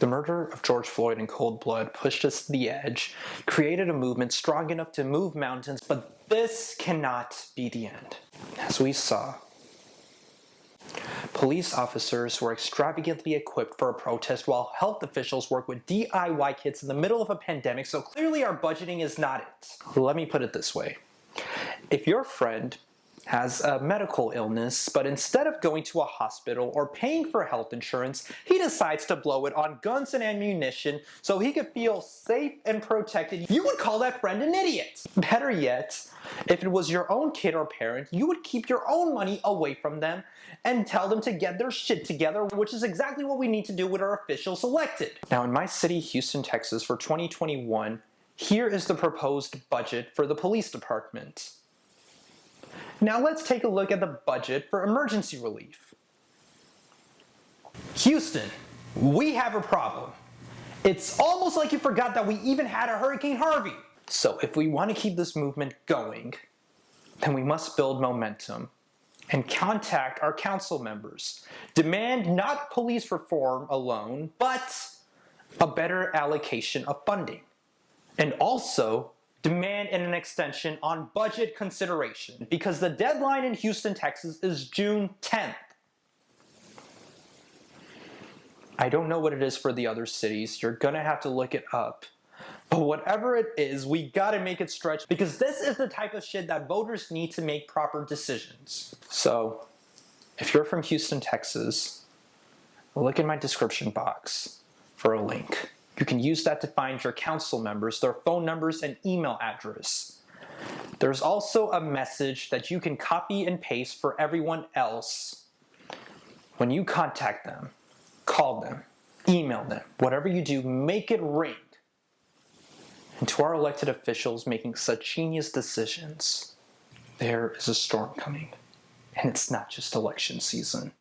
The murder of George Floyd in cold blood pushed us to the edge, created a movement strong enough to move mountains, but this cannot be the end. As we saw, police officers were extravagantly equipped for a protest while health officials work with DIY kits in the middle of a pandemic, so clearly our budgeting is not it. Let me put it this way. If your friend has a medical illness, but instead of going to a hospital or paying for health insurance, he decides to blow it on guns and ammunition so he could feel safe and protected, you would call that friend an idiot. Better yet, if it was your own kid or parent, you would keep your own money away from them and tell them to get their shit together, which is exactly what we need to do with our officials elected. Now, in my city, Houston, Texas, for 2021, here is the proposed budget for the police department. Now let's take a look at the budget for emergency relief. Houston, we have a problem. It's almost like you forgot that we even had a Hurricane Harvey. So if we want to keep this movement going, then we must build momentum and contact our council members. Demand not police reform alone, but a better allocation of funding. And also, demand an extension on budget consideration because the deadline in Houston, Texas is June 10th. I don't know what it is for the other cities. You're gonna have to look it up. But whatever it is, we gotta make it stretch because this is the type of shit that voters need to make proper decisions. So, if you're from Houston, Texas, look in my description box for a link. You can use that to find your council members, their phone numbers, and email address. There's also a message that you can copy and paste for everyone else. When you contact them, call them, email them, whatever you do, make it ring. And to our elected officials making such genius decisions, there is a storm coming. And it's not just election season.